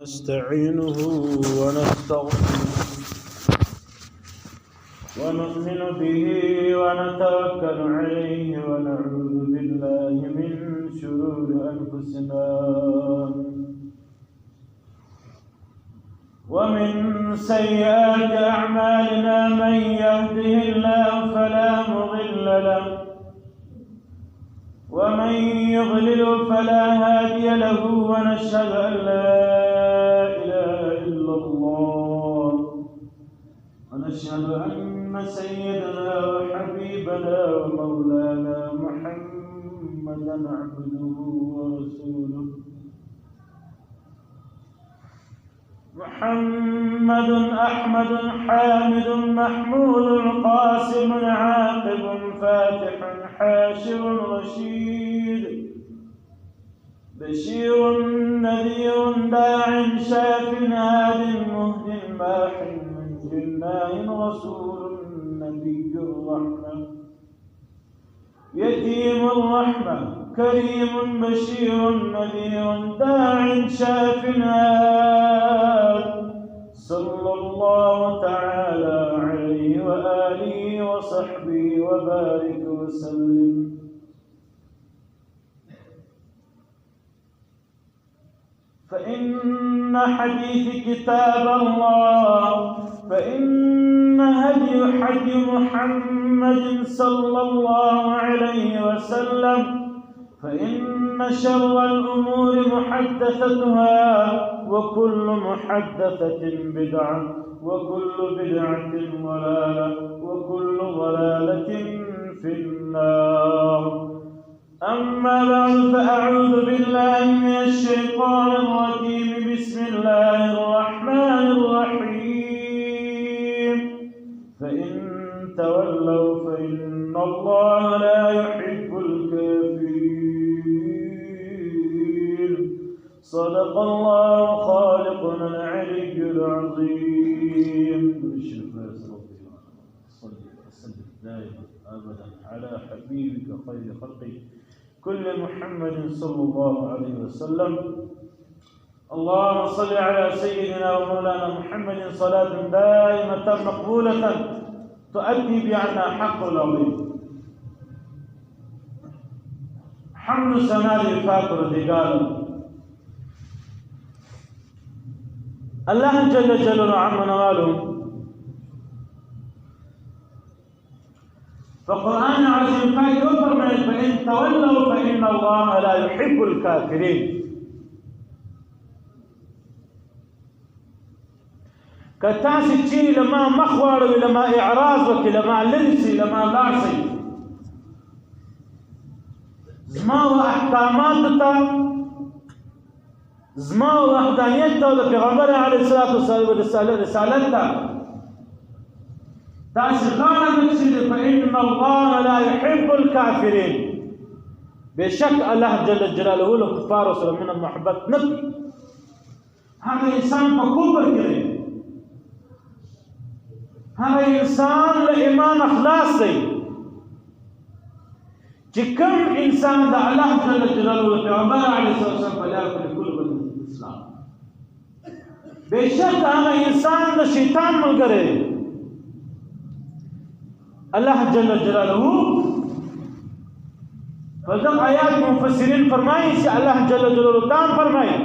نستعينه ونستغفره ونؤمن به ونتوكل عليه ونعوذ بالله من شرور أنفسنا ومن سيئات أعمالنا من يهده الله فلا مضل له ومن يضلل فلا هادي له ونشهد أن لا إله إلا الله ونشهد أن سيدنا وحبيبنا ومولانا محمدا عبده ورسوله محمد أحمد حامد محمود قاسم عاقب فاتح حاشر رشيد بشير نذير داع شاف هاد مهد ماح جناه رسول نبي الرحمة يتيم الرحمة كريم بشير نذير داع شاف هاد صلى الله تعالى عليه وآله وصحبه وبارك وسلم. فإن حديث كتاب الله فإن هدي محمد صلى الله عليه وسلم فإن شر الأمور محدثتها وكل محدثة بدعة وكل بدعة ضلالة وكل ضلالة في النار. أما بعد فأعوذ بالله من الشيطان الرجيم. بسم الله الرحمن الرحيم. فإن تولوا فإن الله لا يحب الكافرين. صدق الله خالقنا العلي العظيم. صل وسلم دائما أبدا على حبيبك خير خلقه كل محمد صلى الله عليه وسلم. اللهم صل على سيدنا ومولانا محمد صلاة دائمة مقبولة تؤدي بعنا حق العظيم. حمد سنا لفاق ردقال الله جل جلاله عما نواله فالقرآن العظيم قال يفرمي فإن تولوا فإن الله لا يحب الكافرين. كتاسي تشي لما مخوار لما إعراض وكي لما لنسي لما لاسي زما وأحكامات زما وحدانيت پیغمبر علیه الصلاة والسلام رسالت تاسي غانا نكسي فإن الله لا يحب الكافرين. بشك الله جل جلاله الكفار وسلم من المحبت نبي هذا إنسان فكوبر كده هذا إنسان لإيمان أخلاص سي كم إنسان دا الله جل جلاله پیغمبر علیه الصلاة والسلام فلا يكون كل بن الإسلام. بشك هذا إنسان دا شيطان ملګری الله جل جلاله فذق آیات مفسرین فرمائیں کہ اللہ جل جلاله تام فرمائیں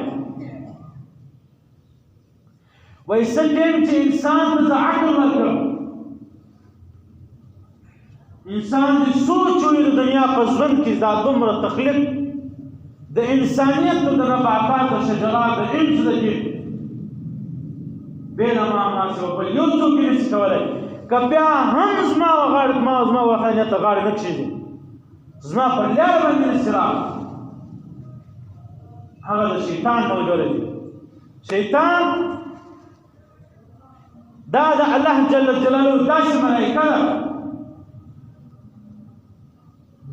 ویسا ٹیم چی انسان تا عقل ورکر انسان دی سوچ ہوئی دنیا پزون کی دا دمر تخلیق دا انسانیت دا نبعات دا شجرات دا انس دا جن بین امام ناسی و بل یو چو کی نسی کولی کبیا هم زما و غارت ما و زما و حانیت غارت نکشی دی زما پر لیر بندی نسراف هذا دا شیطان موجوده دی. شیطان دا الله جل جلاله داش ملائکه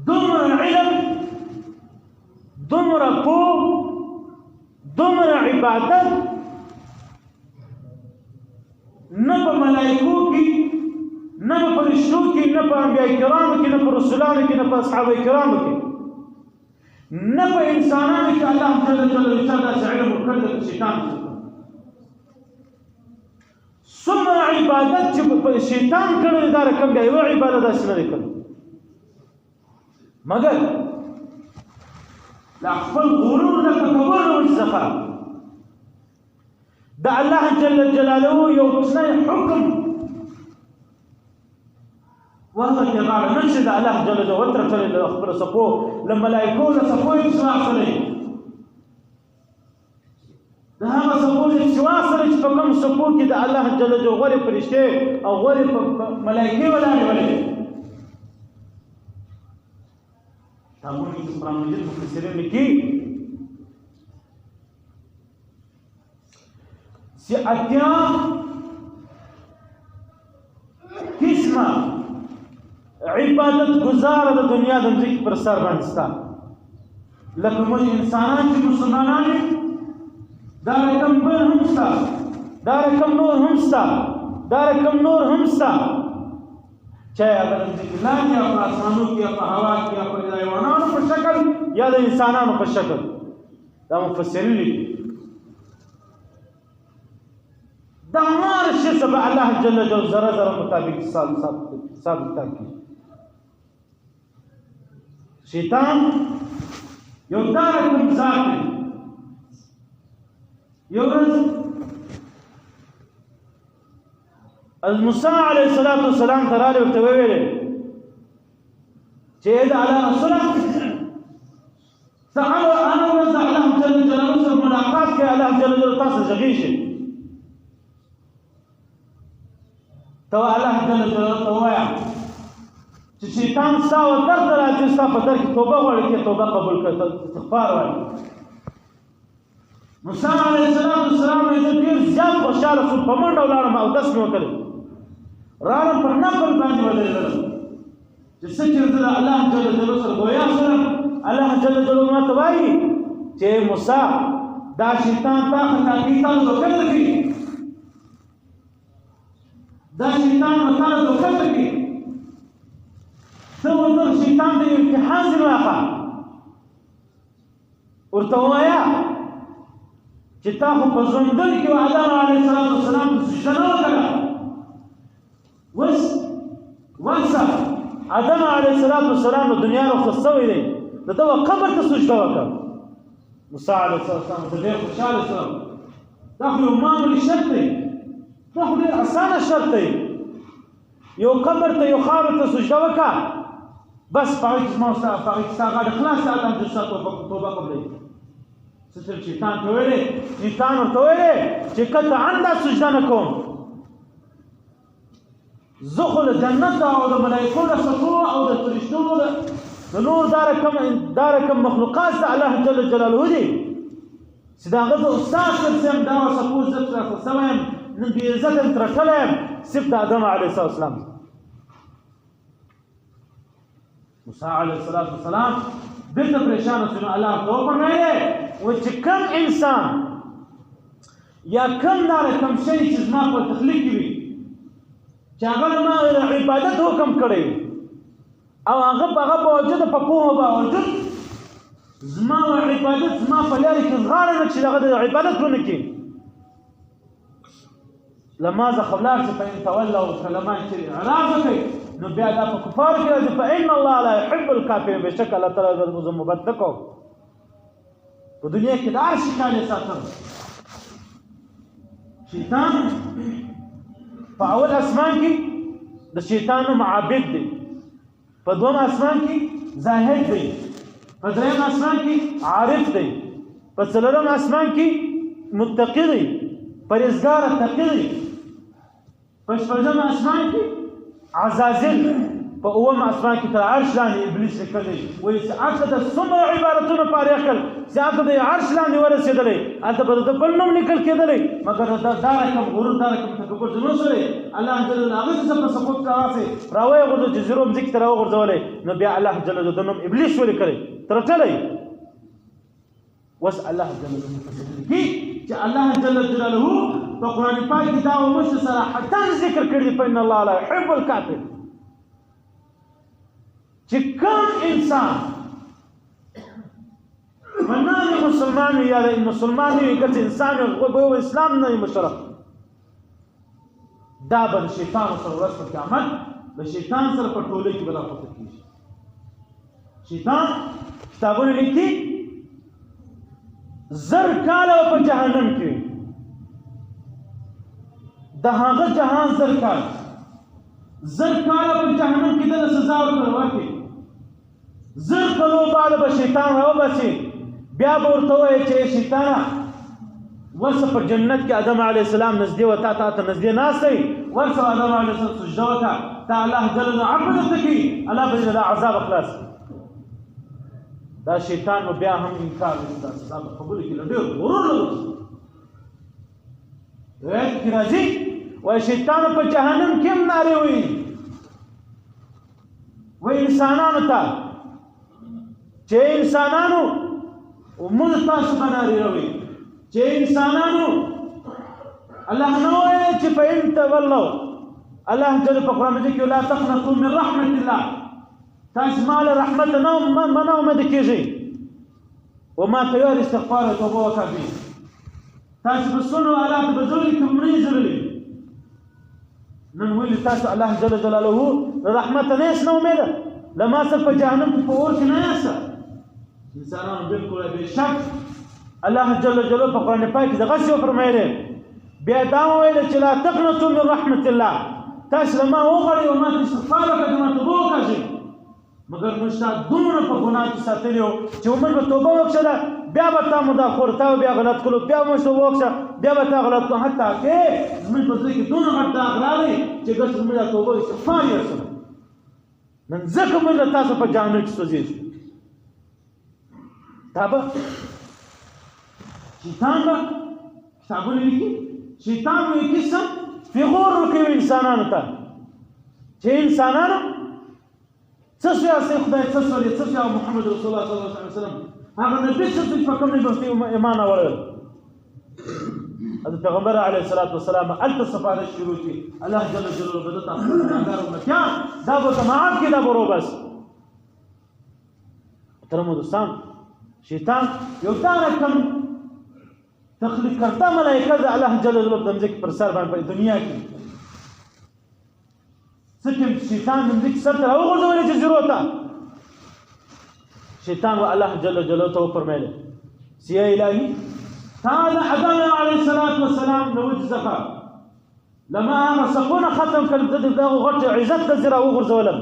دمر علم دمر پو دمر عبادت نہ ملائکو کی نہ فرشتوں کی نہ انبیاء کرام کی نہ رسولان کی نہ اصحاب کرام کی نہ انسانان کی اللہ جل جلاله علم وکړه شیطان څومره عبادت چې شیطان کړی دا رقم بیا یو عبادت داسې نه دی کړی مګر لا خپل غرور نه تکبر نه څخه د الله جل جلاله یو کوچنی حکم وهغه غاړه نشي د الله جل جلاله وترته خپل صفو لملائکو له صفو اسلام سره د هغه صفو اسلام سره چې په کوم صفو کې د الله جل جلاله غوړي فرشته او غوړي ملائکه ولاړې ولې تاسو کې قرآن مجید مفسرین لیکي چې اتیا قسمه عبادت گزار د دنیا د ځمکې پر سر باندې ستا لکه موږ انسانان چې مسلمانان یو دا رقم بل هم ستا دا رقم نور هم ستا دا رقم نور هم ستا چاہے اگر ځمکې لاندې یا په اسمانو کې یا په هوا کې یا په حیوانانو په شکل یا د انسانانو په شکل دا مفسرین لیکي دا هر شی سبا الله جل جلاله ذره ذره مطابق ثابت کی شیطان یو دارکم ذات دی یو ورځ موسی علیه السلام ته راغی ورته وویل چې د الله رسول تعالی انا ورځ الله جل جلاله سره ملاقات کې الله جل جلاله تاسو ځګی شي تو الله جل جلاله ته وایا چې شیطان ستا و درد راځي ستا په در کې توبه غواړي کې توبه قبول کړه استغفار وایي موسی علیه السلام یې ډېر زیات خوشحاله شو په منډه ولاړم او دس مې وکړې راغلم پر نقل باندې ودرېدلم چې څه چې زه د الله جل جلاله سره ګویا شوم الله جل جلاله ماته وایي چې موسی دا شیطان تا خطا کوي تا دوکه درکوي دا شیطان تا دوکه درکوي ته ورته شیطان د امتحان ځینې واخله ورته ووایه چې تا خو په ژوندون کې آدم علیه السلام سجده نه وکړه اوس ورسه آدم علیه السلام د دنیا رخصت شوی دی د ده قبر ته سجده وکړه موسی علیه السلام ته ډېر خوشحاله شو دا خو یو معمولي شرط دی دا خو ډېر اسانه شرط دی یو قبر ته یو خاورو ته سجده وکړه بس پاگی کسما ستا غاڑ خلاص آدم جسا توبہ قبلی سچل شیطان تویلے شیطان ورطویلے چه قطعا دا سجدہ نکوم زخل جنت او دا ملائکو دا سطو او دا فرشتو دا نور دارکم مخلوقات دا اللہ جل جلالو دی سیدا غزو استاذ کرسیم دا و سپوز زبت رسل سویم نبی عزت انترکلیم سب دا آدم علیہ السلام موسی علیه السلام بیرته پریشان شو نو الله ته وفرمایل و چې کوم انسان یا کوم ناره کوم شی چې زما په تخلیق کې وي چې هغه ما عبادت حکم کړی او هغه باوجود په پوهه باوجود زما عبادت زما په لارې کې غاړه نه چې هغه د عبادت ونه کړي لماذا خبلار چې فإن تولوا کلمان چې اعراض کوي نو بیا دا په کفار کې راځي فإن الله لا يحب الكافرين بشک الله تعالی د محبت نکوي په دنیا کې دا شي کاله ساتل شیطان په اول اسمان کې د شیطانو معبد دی په دوم اسمان کې زاهد دی په دریم اسمان کې عارف دی په څلورم اسمان کې متقی دی پرهیزګار تقی دی په شپږم اسمان کې عزازل په اوم اسمان کې تر عرش لاندې ابلیس لیکلی وایي چې هلته د څومره عبادتونه فارغ کړل چې هلته د عرش لاندې ورسېدلی هلته به د بل نوم لیکل کېدلی مګر دا رقم غرور دا رقم تکبر زموږ سره الله جل جلاله هغه څه په سقوط کې راسي راوغورځو چې زیرو مځکې ته راوغورځولی نو بیا الله جل جلاله د نوم ابلیس ولیکلی ترټلی وس الله جل جلاله چې الله جل جلاله په قرآن پاک کې دا ومشت صراحتاً ذکر کړی فإن الله لا يحب الكافر چې کوم انسان منانه مسلمان یا مسلمان وي که انسان او اسلام نه مشرف دا به د شیطان سره ورځ په قیامت د شیطان سره په ټولۍ کې به راپورته کېږي. شیطان کتابونه لیکي 1000 کاله په جهنم کې د هغه جهان 1000 کاله په جهنم کې د سزا ورکړي. 1000 کلو بعد به شیطان راوباسي، بیا به ورته وایي چې شیطانه ورسه په جنت کې آدم علیه السلام نږدې و، تا ته نږدې ناست دی، ورسه آدم علیه السلام سجده وکړه، تا الله جل جلاله عبادت وکړي، الله به دې دا عذاب خلاص کړي. دا شیطان به بیا هم انکار وکړي، دا سزا به قبول کړي، ډېر غرور لري. روایت کې راځي وایي شیطان په جهنم کې هم نارې وایي، وایي انسانانو ته چې انسانانو موږ تاسو به نارې وایي چې انسانانو الله نه وایي چې فإن تولوا، الله جل په قرآن مجید کې لا تقنطوا من رحمة الله، تاسو مال رحمت نه امید کېږئ، وما ته یو استغفار او توبه وکړئ، تاسو په څونو حالاتو به ځولئ که مړی ځړلئ. نن ولې تاسو الله جل جلاله رحمت نه یاست نه امیده، له ما سره په جهنم کې په اور کې نه یاست. انسانانو بالکل بېشک الله جل جلاله په قرآن پاک کې دغسې وفرمایلی، بیا دا وویل چې لا تقنطوا من رحمت الله، تاسو له ما وغواړئ او ما ته استغفار وکړئ، ما توبه وکړئ. مګر موږ تا دومره په ګناه کې ساتلي وو چې موږ به توبه وکړله، بیا به تا مداخور تا بیا غلط کړو، بیا موږ توبه وکړه، بیا به تا غلط کړو، حتی کې زموږ په زړه کې دومره غټ داغ راغلی چې ګس زموږ دا توبه استغفار یې رسوله. نن ځکه موږ له تاسو په جهنم کې سوځېږو. دا به شیطان به کتابونه لیکي، شیطان به یې قسم پیغور ورکوي انسانانو ته چې انسانانو څه شوي هستئ، خدای څه شولې، څه شوي محمد رسول الله صلی الله علیه وسلم، هغه نبي څه شوي په کوم نبي ایمان راوړل. حضرت پیغمبر علیه الصلاة والسلام هلته سفارش شروع کړي، الله جل جلاله به دته خپل ګناهګار امتیان دا به ورته معاف کړي، دا به روباسي. محترمو دوستان، شیطان یو دا رقم تخلیق کرتا ملائکه د الله جل جلاله د ځمکې پر سر باندې په دنیا کې څکه شیطان د ځمکې سر ته راوغورځولې جزیرو ته. شیطان و الله جل جلاله ته وفرمایل چې یا الهي تا د آدم علیه السلام د وجه څخه لما هغه سپونه ختم کړل، د دغه غټ عزت ته زه راوغورځولم،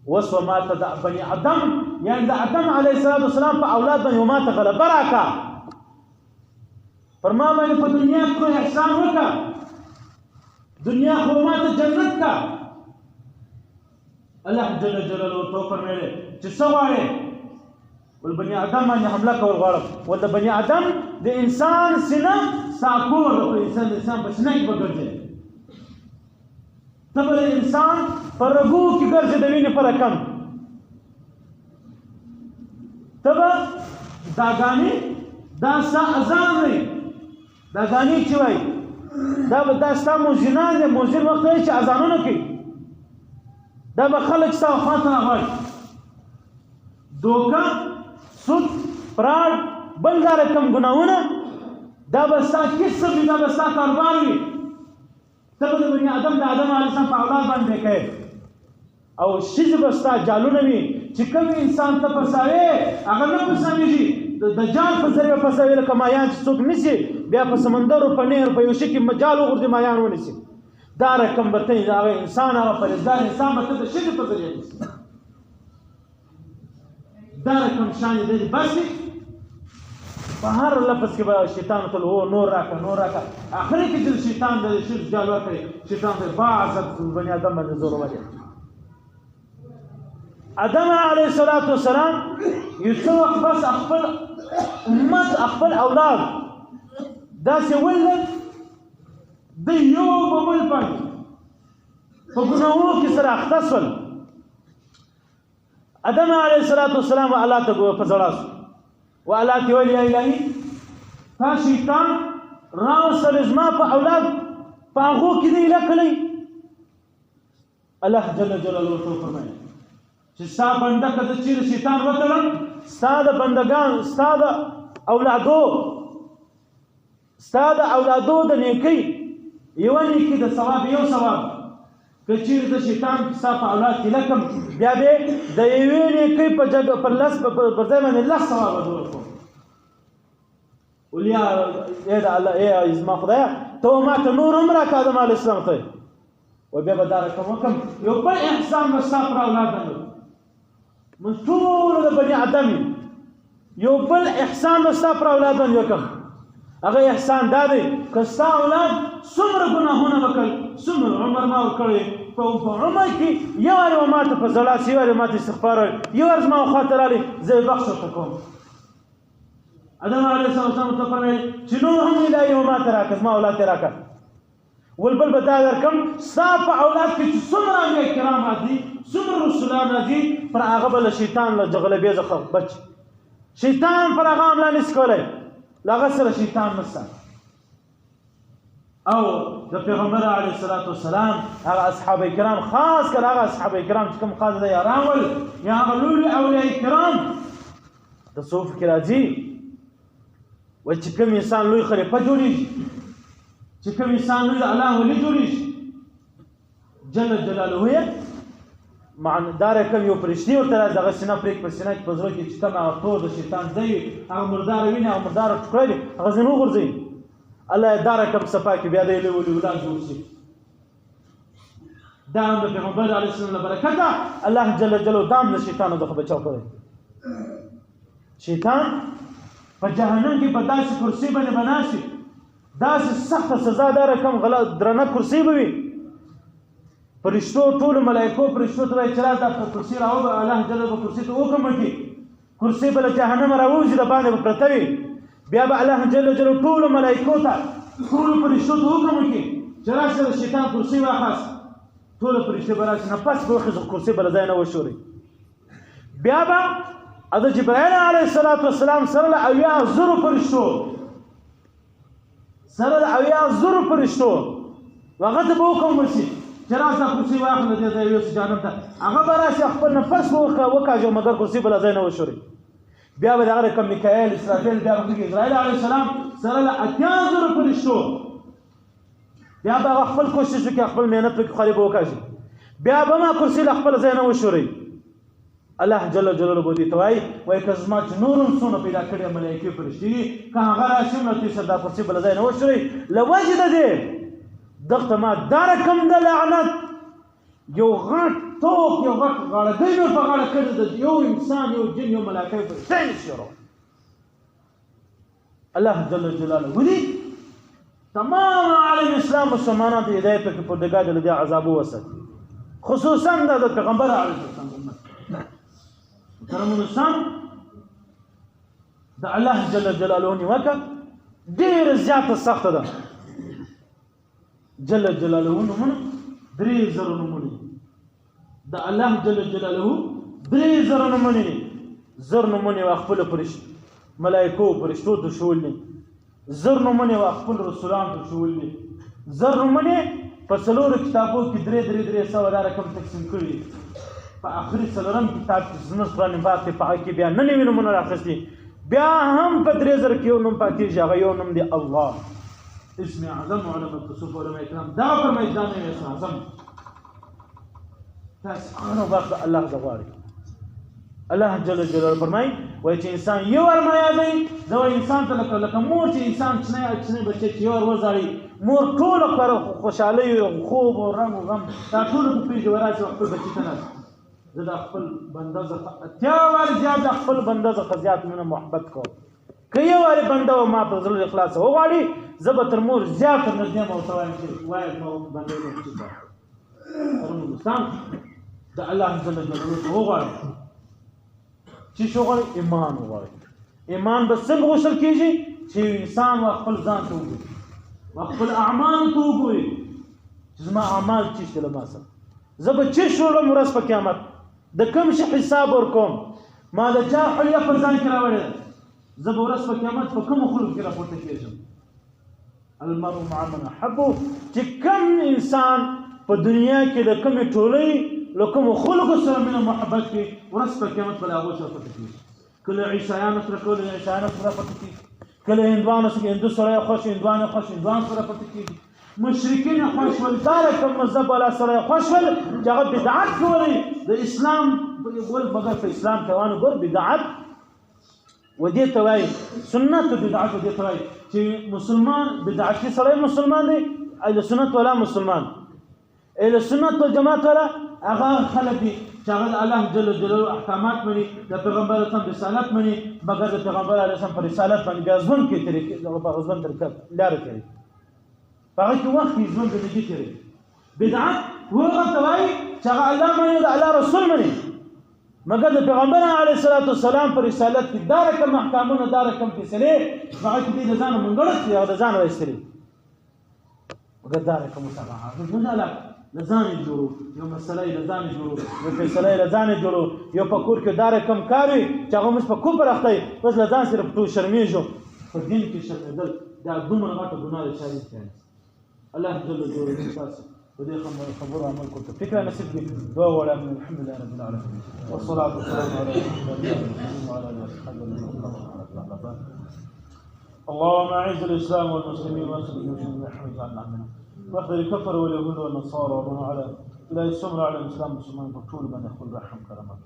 وسوه ما ته د بني آدم یعنې د آدم علیه السلام په اولاد باندې ما ته غلبه راکړه، پر ما باندې په دنیا کې کوئی احسان وکړه، دنیا خو ما ته جنت کا. الله جل جلاله ورته وفرمایل چې څه غواړې؟ ول بني آدم باندې حمله کول غواړم، ول د بني آدم د انسان سینه ستا کور د انسان په سینه کې به ګرځې، ته به د انسان په رګو کې ګرځې د وینې په رقم، ته به داګانې دا ستا اذان دی، داګانې چې وایي دا ستا موزینان دی، موزین وخت دی چې اذانونه کوي، دا به خلک ستا خواته راغواړي. دوکه، سود، فراډ، بل دا رقم ګناهونه دا به ستا کسب وي، دا به ستا کاروبار وي، ته به د بني آدم د آدم علیه السلام په اولاد باندې کوې، او ښځې به ستا جالونه وي چې کوم انسان ته پساوې هغه نه پساوېږي، د دجال په ذریعه پسوي، لکه مایان چې څوک نیسي بیا په سمندرو په نهر په یو شي کې جال وغورځي مایان ونیسي، دا رقم به ته هغه انسان هغه فریضدار انسان به ته د ښځې په ذریعه نیسي، دا رقم شان یې دی. بس په هر لفظ کې به شیطان ته هو نور راکړه نور راکړه، اخري کې چې شیطان د شرک جال ورکړي، شیطان ته بعض بني آدم باندې زور ووهي. آدم علیه السلام یو څه وخت بس خپل امت خپل اولاد داسې ولد د یو په بل باندې په ګناهونو کې سره اخته شول. آدم علیه السلام الله ته په زړه شو و الله ته ویل یا الهي تا شیطان راوستل زما په اولاد په هغو کې دی ایله کړی. الله جل جلاله ورته وفرمایل چې ستا بنده که زه چیرې شیطان وتړم، ستا د بندګان ستا د اولادو د نیکۍ یوه نیکي د ثواب یو ثواب که چیرې د شیطان ستا په اولاد کې لکم بیا به د یوې نیکۍ په ځای باندې لس ثوابه جوړ کړو ولیا ای د الله ای زما خدایه ته ما ته نور هم راکړه آدم علیه السلام ته و بیا به دا رقم وکړم یو بل احسان به ستا پر اولاد باندې موږ ټول د بني آدم یو بل احسان به ستا پر اولاد باندې وکړم هغه احسان دا دی که ستا اولاد څومره ګناهونه وکړل څومره عمر ما ورکړی په عمر کې یو وارې به ما ته په ژړا شي یو وارې ما ته استغفار وایي یو وارې زما خواته راغلی زه یې بخښ ورته کوم آدم علیه السلام ته فرمیل چې نور هم الهي و ما ته راکړه زما اولاد ته راکړه والبل به دا درکړم ستا په اولاد کې چې څومره انبیا کرام راځي څومره رسولان راځي پر هغه به له شیطان له جغلبې څخه بچ شیطان پر هغه حمله نشي کولی له هغه سره شیطان نشته او د پیغمبر علیه الصلاة والسلام هغه اصحاب کرام خاص کر هغه اصحاب کرام چې کوم خاص د یاران ول یا هغه لوی اولیاء کرام د صوف کې راځي و چې کوم انسان لوی خلیفه جوړیږي چې کوم انسان لوی د الله ولی جوړیږي جل جلاله یې معنادار کوم یو پرشتي ورته راځي دغه سینه پرېک په سینه کې په زړه کې چې کوم هغه تور د شیطان ځای هغه مرداره ویني هغه مرداره ټوکړه وي هغه ځینې وغورځوي الله یې دا رقم صفا کړي بیا د یې ولي اولاد جوړ شي دا هم د پیغمبر علیه السلام له برکته الله جل جلاله دا هم د شیطانو څخه بچاو کړی شیطان په جهنم کې په داسې کرسي باندې به ناست وي داسې سخته سزا دا رقم درنه کرسي به وي فرشتو ټولو ملایکو فرشتو ته وایي چې راځه دا کرسي راوړه الله جل به کرسي ته حکم وکړي کرسي به له جهنم راوځي د باندې به پرته وي بیا به الله جل جلاله ټولو ملایکو ته ټولو فرشتو ته حکم وکړي چې راشه د شیطان کرسي واخاست ټولو فرشتې به راشي نفس به وخېږي کرسي به له ځای نه وشوري بیا به د جبرائیل علیه السلام سره له 80,000 فرشتو هغه ته به حکم وشي چې راځه کرسي واخله دې ځای یوسي جهنم ته هغه به راشي خپل نفس به وکاږي مګر کرسي به له ځای نه وشوري بیا به دغه رقم میکایل اسرافیل بیا به اسرائیل علیه السلام سره له 80,000 فرشتو بیا به هغه خپل کوشش وکړي خپل محنت وکړي خالي به وکاږي بیا به ما کرسي له خپل ځای نه وشوري الله جل جلاله به دې ته وایي که زما چې نور هم څونه پیدا کړي ملایکې فرشتې دي که هغه راشي نو دوی سره دا کرسي به له ځای نه وشوري له وجې د دې دغته ما دا رقم د لعنت یو غټ توپ یو غټ غاړګۍ مې په غاړه کړې ده یو انسان یو جن یو ملایکه فرشته یې نشي راوړی الله جل جلاله ولي تمام عالم اسلام مسلمانان ته هدایت وکړي په ډګا د دې عذاب وساتي خصوصا د پیغمبر علیه السلام محترم دوستان د الله جل جلاله نیوکه ډېره زیاته سخته ده جل جلاله نومونه 3,000 نومونه د الله جل جلاله 3,000 نومونه دي زر نومونه خپل ملائکو فرشتو ته شول دي زر نومونه خپل رسولان ته شول دي زر نومونه په څلورو کتابو کې 3,300 دا رقم تقسیم کړي په آخري څلورم کتاب کې زموږ قرآن پاک کې په هغه کې بیا 99 نومونه راخیستي بیا هم په 3,000 کې یو نوم پاتې کېږي هغه یو نوم دی الله اسم اعظم علماء تصوف علماء کرام دا فرمایي دا نه اسم اعظم تاسو هغه وخت الله د غواړي الله جل جلاله فرمایي وایي چې انسان یو ارما یادوي دا انسان ته لکه مور چې انسان چنه بچي چې یو وزاري مور ټول پر خوشحالي خوب او رنګ او غم دا ټول په پیژ وراسي خپل بچی ته نه زه د خپل بنده څخه اتیا وار زیات خپل بنده څخه زیات مینه محبت کوم که یو وار بنده ما په زړه اخلاص وغواړي زه به تر مور زیات نږدې مو ته وایم چې وایي مو بنده دې چې دا د الله جل جلاله وغواړي چې شغل ایمان وغواړي ایمان به څنګه وصل کېږي چې انسان خپل ځان ته وګوري خپل اعمال ته وګوري چې زما اعمال چې شته ما سره زه به چې شولم ورځ په قیامت د کوم شي حساب ورکوم ما د چا حلیه په ځان کې راوړې زه به ورځ په قیامت په کومو خلکو کې راپورته کېږم المرء مع من احبه چې کوم انسان په دنیا کې د کومې ټولۍ له کومو خلکو سره مینه محبت کې ورځ په قیامت به له هغو سره پورته کېږي کله عیسایانو سره کله عیسایانو سره پورته کېږي کله هندوانو سره هندو سره خوښ هندوان خوښ هندوان سره پورته کېږي مشرکین خوشولدار کوم مذهب والا سره خوشول چې هغه بدعت کوي د اسلام ول مګر په اسلام ته وانه ګور بدعت ودې ته وایي سنت بدعت ودې ته وایي چې مسلمان بدعتي سره مسلمان دی اهل سنت ولا مسلمان اهل سنت والجماعت ولا هغه خلک دي چې هغه الله جل جلاله احکامات مني د پیغمبر اسلام رسالت مني مګر د پیغمبر علیه السلام پر رسالت باندې غزون کې طریقې د غزون طریقې لار کوي هغه کې وخت ژوند د دې کوي بدعت هغه توای چې هغه الله مني د الله رسول مني مګر د پیغمبر علیه السلام پر رسالت کې دار کوم احکامونه دار کوم فیصله هغه کې د ځان منګړت یا د ځان وایستري مګر دار کوم څه هغه نه لزان جوړو یو مسله لزان جوړو یو فیصله لزان جوړو یو په کور کې دار کم کاری چې هغه مش په کوپر اخته بس لزان صرف تو شرمېږو په دین کې شرمېدل دا دومره غټه ګناه ده شریف دی الله جل جلاله تاسو په دې خبرو عمل کوته فکر نصیب دې دعا وړه من الحمد لله رب العالمين والصلاه والسلام على رسول الله وعلى اله وصحبه اجمعين اللهم اعز الاسلام والمسلمين وانصر المسلمين واحفظنا منهم واخذ الكفر واليهود والنصارى ومن على لا يسمر على الاسلام والمسلمين فرطول من يخل رحم كرمك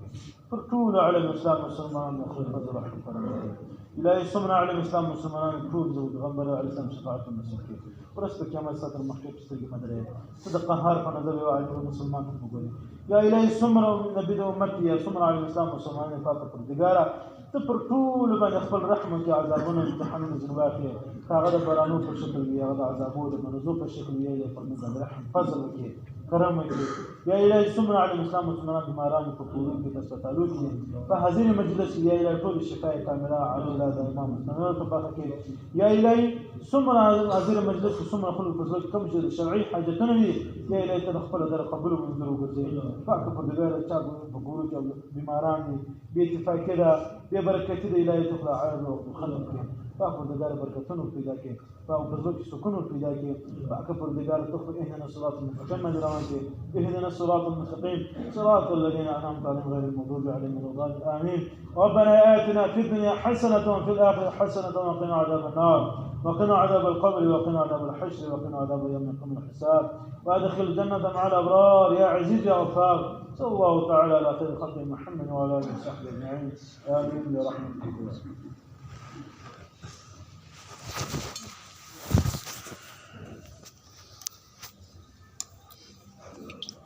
فرطول على الاسلام والمسلمين يخل فضل رحم كرمك لا يسمر على الاسلام والمسلمين كل زود غمبر على الاسلام شفاعه المسلمين ورسبك يا مساتر المخلوق استجي مدري صدق قهار فنظر وعلى المسلمان بقولي يا الهي سمر نبي امتي يا سمر على الاسلام والمسلمين فاطر الدجاره تپرټول باندې خپل رحمت او عذابونو امتحانونه زنواخي هغه د برانو په شکل وي هغه د عذابونو د منزو په شکل وي یا پر موږ رحم فضل وکړي کرم وکړي یا الهي سمر على الاسلام والمسلمين بیماران په قبول کې تسوتالو کې په حاضر مجلس یا الهي ټول شفاء کامله عاجله د امام مسلمان په بخښه کې یا الهي سمر حاضر مجلس سمر خپل په ځل کوم چې شرعي حاجتونه دي یا الهي ته خپل در قبول منظور وګرځي پاک په دې غیر چا په ګورو کې بیماران دي بے اتفاقی دا بے برکتی دا الہی تخلا عرض و خلق کے پاک پردگار برکتون پیدا کے پاک بزرگ سکون پیدا کے پاک پردگار تخلا اهدنا الصراط المستقيم مجرمان کے اهدنا الصراط المستقيم صراط الذين انعمت عليهم غير المغضوب عليهم ولا الضالين آمين ربنا آتنا في الدنيا حسنة وفي الآخرة حسنة وقنا عذاب النار وقنا عذاب القبر وقنا عذاب الحشر وقنا عذاب يوم يقوم الحساب وادخل الجنة مع الأبرار يا عزيز يا غفار صلى الله تعالى على خير خلق محمد وعلى اله وصحبه اجمعين امين برحمتك.